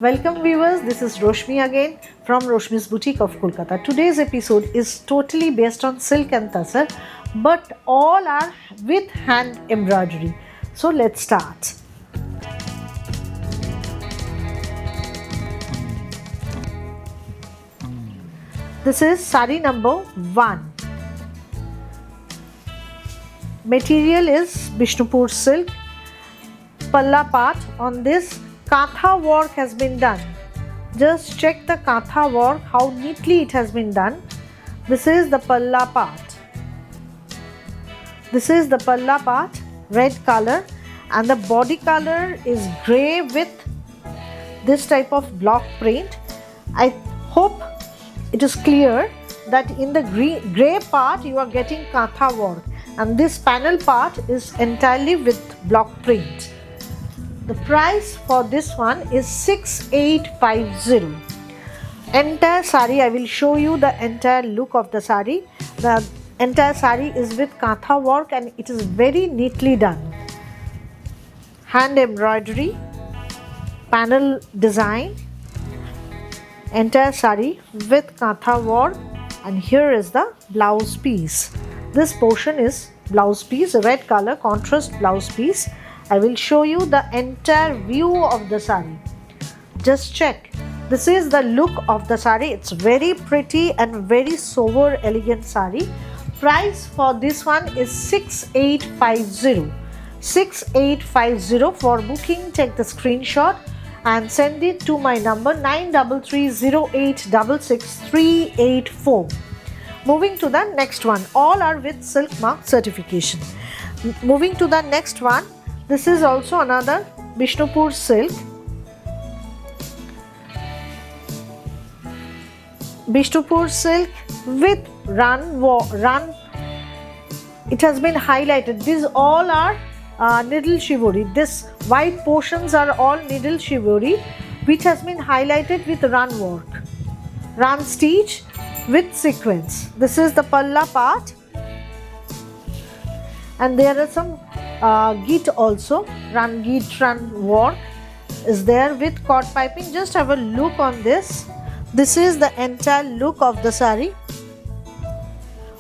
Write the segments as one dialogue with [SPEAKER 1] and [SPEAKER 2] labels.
[SPEAKER 1] Welcome viewers, this is Roshmi again from Roshmi's Boutique of Kolkata. Today's episode is totally based on silk and tassar, but all are with hand embroidery. So let's start. This is sari number 1. Material is Bishnupur silk. Palla part on this Kantha work has been done. Just check the Kantha work, how neatly it has been done. This is the Palla part. This is the Palla part, red color, and the body color is grey with this type of block print. I hope it is clear that in the grey part you are getting Kantha work, and this panel part is entirely with block print. The price for this one is 6850. Entire sari, I will show you the entire look of the sari. The entire sari is with Kantha work and it is very neatly done. Hand embroidery, panel design, entire sari with Kantha work, and here is the blouse piece. This portion is blouse piece, red color contrast blouse piece. I will show you the entire view of the sari. Just check. This is the look of the sari. It's very pretty and very sober, elegant sari. Price for this one is 6850. 6850. For booking, take the screenshot and send it to my number 9330866384. Moving to the next one. All are with silk mark certification. Moving to the next one. This is also another Bishnupur silk. Bishnupur silk with run. It has been highlighted. These all are needle shivori. This white portions are all needle shivori, which has been highlighted with run work. Run stitch with sequence. This is the palla part, and there are some git also, run work is there with cord piping. Just have a look on this. This is the entire look of the sari.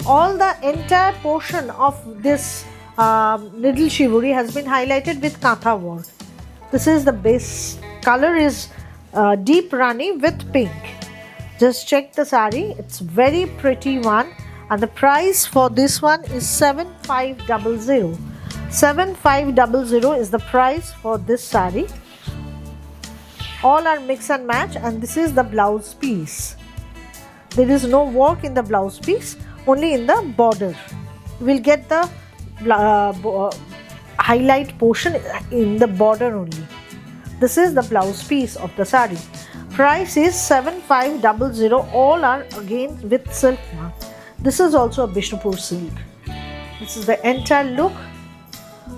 [SPEAKER 1] All the entire portion of this needle shivori has been highlighted with Kantha work. This is the base color is deep rani with pink. Just check the sari. It's very pretty one, and the price for this one is 7500. 7500 is the price for this sari. All are mix and match, and this is the blouse piece. There is no work in the blouse piece, only in the border. You will get the highlight portion in the border only. This is the blouse piece of the sari. Price is 7500. All are again with silk mark. This is also a Bishnupur silk. This is the entire look.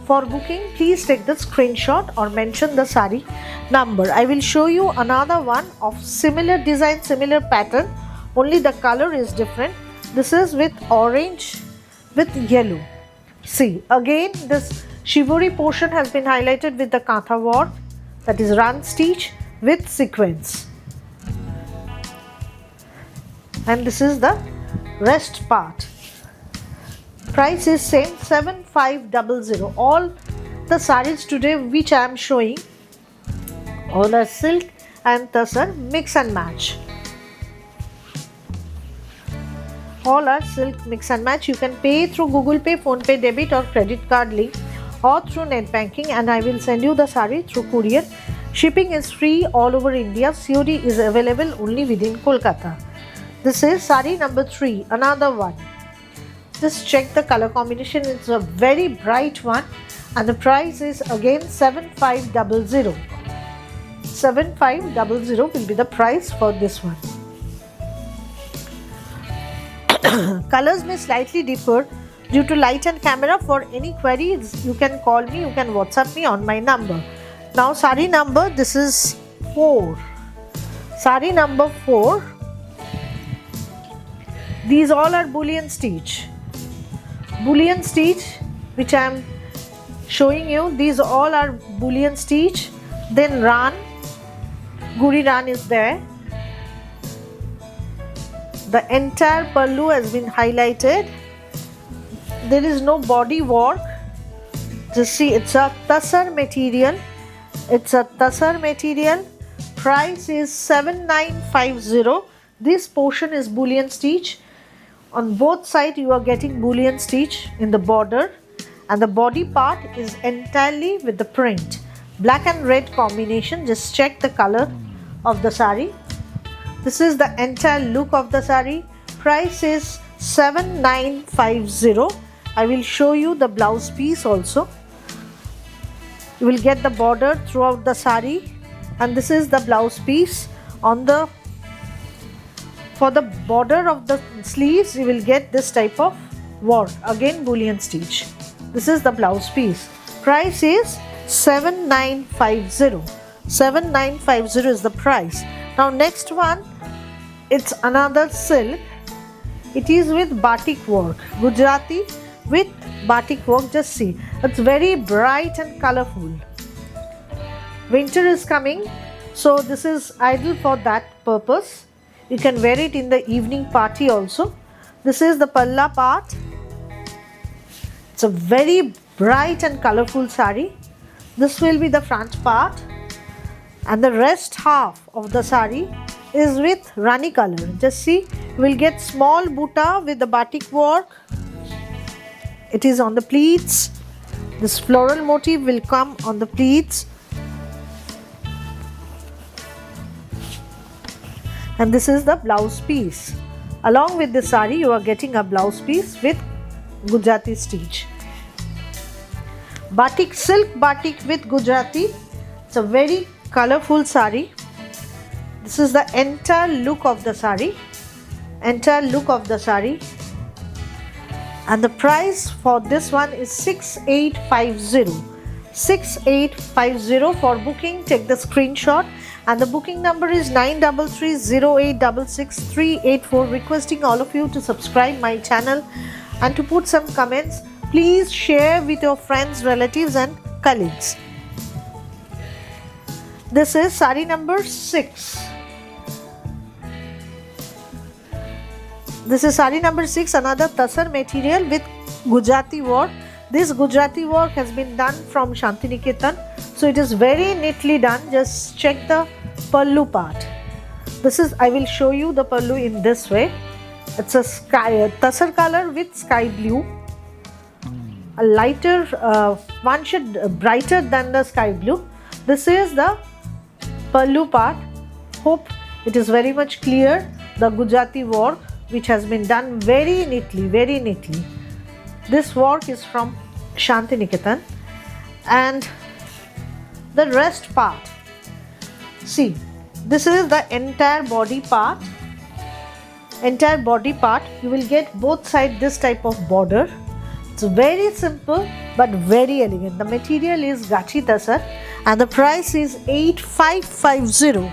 [SPEAKER 1] For booking, please take the screenshot or mention the sari number. I will show you another one of similar design, similar pattern, only the color is different. This is with orange with yellow. See, again this shivori portion has been highlighted with the Kantha work, that is run stitch with sequence. And this is the rest part. Price is same, 7500. All the saris today which I am showing, all are silk and tassar mix and match. All are silk mix and match. You can pay through Google Pay, Phone Pay, debit or credit card link, or through net banking, and I will send you the sari through courier. Shipping is free all over India. COD is available only within Kolkata. This is sari number 3, another one. Just check the color combination. It's a very bright one, and the price is again 7500. 7500 will be the price for this one. Colors may slightly differ due to light and camera. For any queries, you can call me, you can WhatsApp me on my number. Now sari number, this is 4. Sari number 4. These all are bullion stitch. Bullion stitch which I am showing you, these all are bullion stitch, then run guri ran is there. The entire pallu has been highlighted. There is no body work. Just see, it's a tassar material. It's a tassar material. Price is 7950. This portion is bullion stitch. On both sides you are getting bullion stitch in the border, and the body part is entirely with the print. Black and red combination. Just check the color of the sari. This is the entire look of the sari. Price is 7950. I will show you the blouse piece also. You will get the border throughout the sari, and this is the blouse piece. For the border of the sleeves you will get this type of work, again bullion stitch. This is the blouse piece. Price is 7950. 7950 is the price. Now next one, it's another silk. It is with batik work, Gujarati with batik work. Just see, it's very bright and colorful. Winter is coming, so this is ideal for that purpose. You can wear it in the evening party also. This is the palla part. It's a very bright and colorful sari. This will be the front part, and the rest half of the sari is with Rani color. Just see, you will get small buta with the batik work. It is on the pleats. This floral motif will come on the pleats, and this is the blouse piece. Along with the sari you are getting a blouse piece with Gujarati stitch. Batik, silk batik with Gujarati. It's a very colorful sari. This is the entire look of the sari. Entire look of the sari. And the price for this one is 6850. 6850. For booking, take the screenshot, and the booking number is 9330866384. Requesting all of you to subscribe my channel and to put some comments. Please share with your friends, relatives and colleagues. This is sari number 6. This is sari number 6, another tassar material with Gujarati work. This Gujarati work has been done from Shantiniketan, so it is very neatly done. Just check the pallu part. I will show you the pallu in this way. It's a tassar color with sky blue, a lighter one shade brighter than the sky blue. This is the pallu part. Hope it is very much clear. The Gujarati work, which has been done very neatly, very neatly. This work is from Shantiniketan, and the rest part. See, this is the entire body part. Entire body part. You will get both sides this type of border. It's very simple but very elegant. The material is Gachi Tassar, and the price is 8550.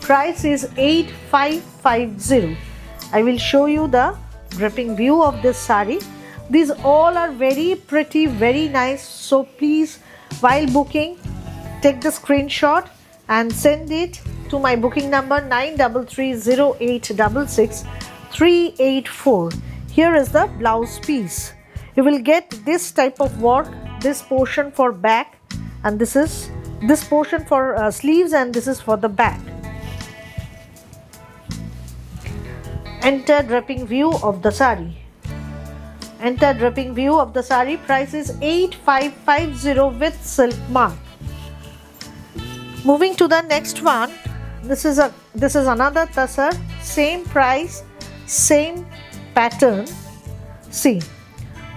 [SPEAKER 1] Price is 8550. I will show you the dripping view of this sari. These all are very pretty, very nice. So please, while booking, take the screenshot and send it to my booking number 9330866384. Here is the blouse piece. You will get this type of work, this portion for back, and this portion for sleeves, and this is for the back. Enter dripping view of the sari. Enter dripping view of the sari. Price is 8550 with silk mark. Moving to the next one. This is another tassar. Same price, same pattern. See,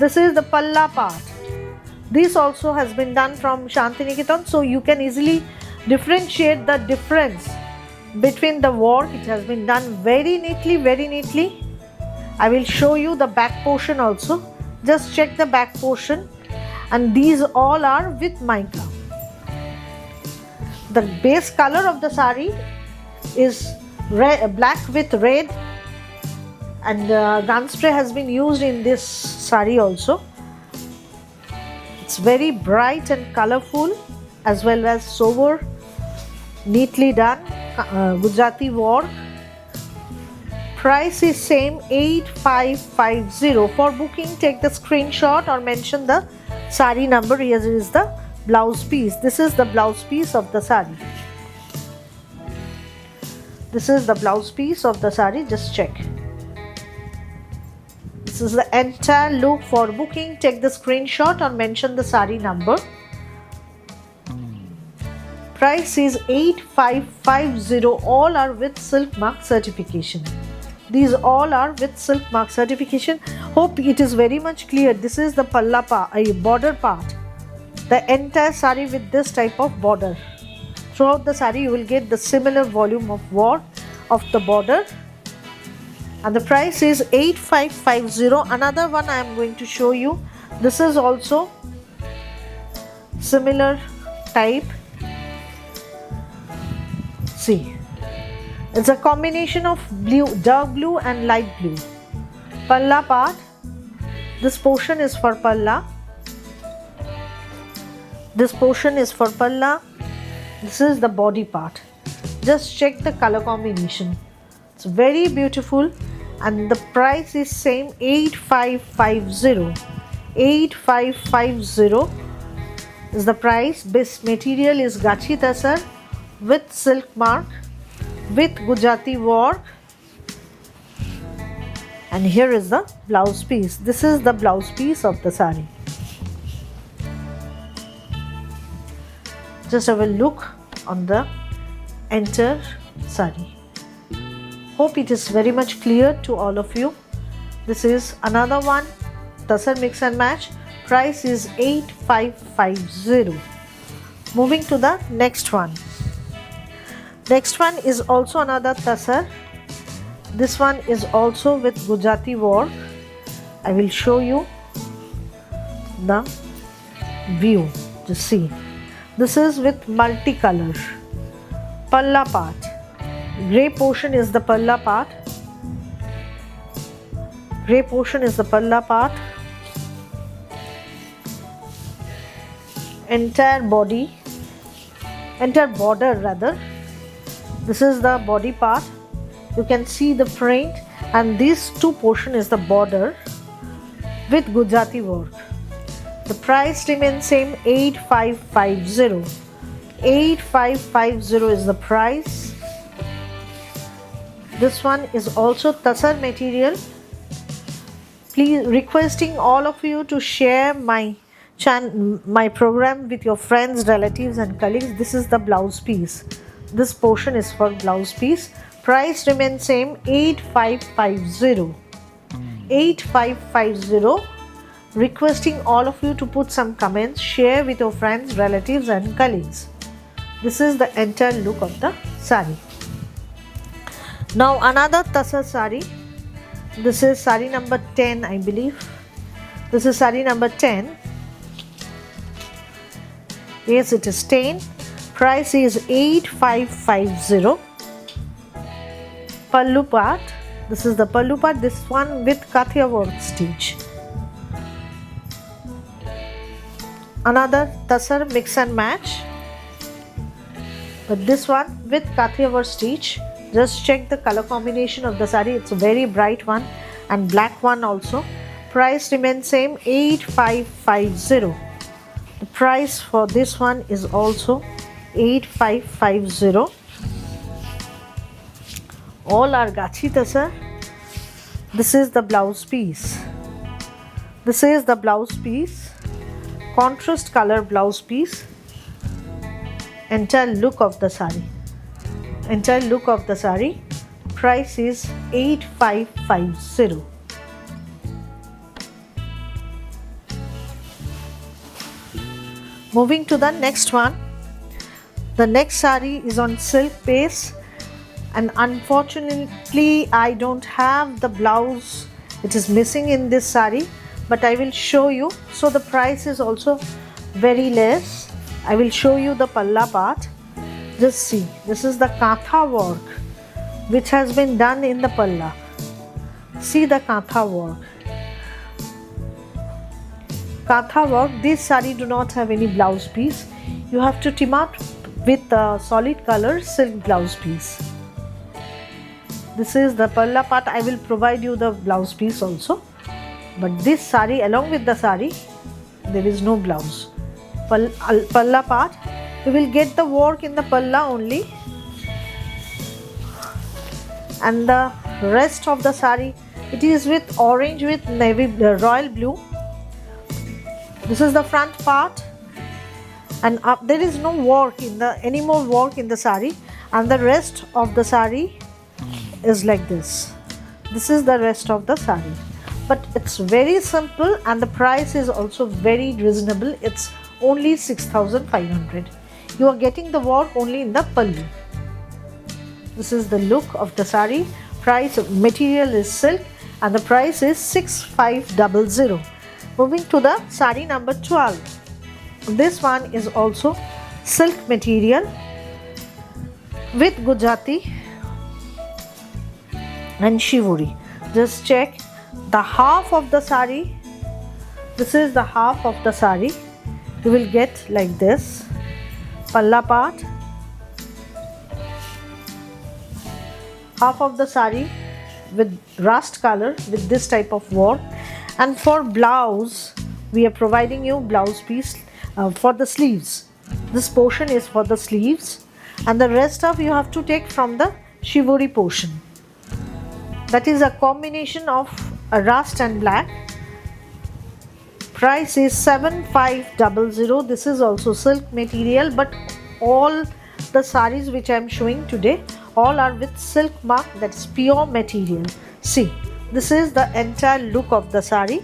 [SPEAKER 1] this is the palla part. This also has been done from Shantiniketan, so you can easily differentiate the difference between the work. It has been done very neatly, very neatly. I will show you the back portion also. Just check the back portion, and these all are with mica. The base color of the sari is black with red, and gun spray has been used in this sari also. It's very bright and colorful as well as sober, neatly done. Gujarati work. Price is same 8550. For booking, take the screenshot or mention the sari number. Here is the blouse piece. This is the blouse piece of the sari. This is the blouse piece of the sari. Just check. This is the entire look. For booking, take the screenshot or mention the sari number. Price is 8550. All are with silk mark certification. These all are with silk mark certification. Hope it is very much clear. This is the palla border part. The entire sari with this type of border. Throughout the sari you will get the similar volume of work of the border. And the price is 8550. Another one I am going to show you. This is also similar type. See, it's a combination of blue, dark blue and light blue. Palla part. This portion is for palla. This portion is for palla. This is the body part. Just check the color combination. It's very beautiful and the price is same 8550. 8550 is the price. This material is Gachi Tasar with silk mark with Gujarati work. And here is the blouse piece. This is the blouse piece of the sari. Just have a look on the entire sari. Hope it is very much clear to all of you. This is another one, Tasar mix and match. Price is 8550. Moving to the next one. Next one is also another Tasar. This one is also with Gujarati work. I will show you the view. Just see. This is with multicolor. Palla part. Grey portion is the palla part. Grey portion is the palla part. Entire body. Entire border rather. This is the body part. You can see the print, and this two portion is the border with Gujarati work. The price remains same 8550. 8550 is the price. This one is also Tasar material. Please requesting all of you to share my program with your friends, relatives and colleagues. This is the blouse piece. This portion is for blouse piece. Price remains same 8550. 8550. Requesting all of you to put some comments, share with your friends, relatives and colleagues. This is the entire look of the sari. Now another Tasar sari. This is sari number 10, I believe. This is sari number 10. Yes, it is 10. Price is 8550. Pallu part. This is the pallu part. This one with Kathia work stitch. Another Tasar mix and match. But this one with Kathia work stitch. Just check the color combination of the sari. It's a very bright one and black one also. Price remains same 8550. The price for this one is also 8550. All are Gachi Tasar. This is the blouse piece. This is the blouse piece. Contrast color blouse piece. Entire look of the sari. Entire look of the sari. Price is 8550. Moving to the next one. The next sari is on silk base, and unfortunately I don't have the blouse. It is missing in this sari, but I will show you. So the price is also very less. I will show you the palla part. Just see, this is the Katha work which has been done in the palla. See the Katha work. Katha work. This sari do not have any blouse piece. You have to with a solid color silk blouse piece. This is the palla part. I will provide you the blouse piece also. But this sari, along with the sari, there is no blouse. Palla part, you will get the work in the palla only, and the rest of the sari, it is with orange with navy royal blue. This is the front part, and there is no work in the any more work in the sari, and the rest of the sari is like this. This is the rest of the sari, but it's very simple and the price is also very reasonable. It's only 6,500. You are getting the work only in the pallu. This is the look of the sari. Price of material is silk and the price is 6,500. Moving to the sari number 12. This one is also silk material with Gujarati and shivuri. Just check the half of the sari. This is the half of the sari. You will get like this. Palla part. Half of the sari with rust color with this type of work. And for blouse, we are providing you blouse piece for the sleeves. This portion is for the sleeves, and the rest of you have to take from the shivuri portion. That is a combination of a rust and black. Price is 7,500. This is also silk material, but all the saris which I am showing today, all are with silk mark, that's pure material. See, this is the entire look of the sari,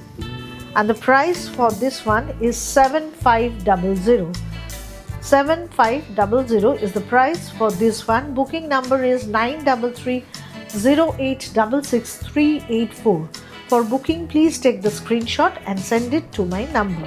[SPEAKER 1] and the price for this one is 7,500. 7,500 is the price for this one. Booking number is 9330866 384. For booking, please take the screenshot and send it to my number.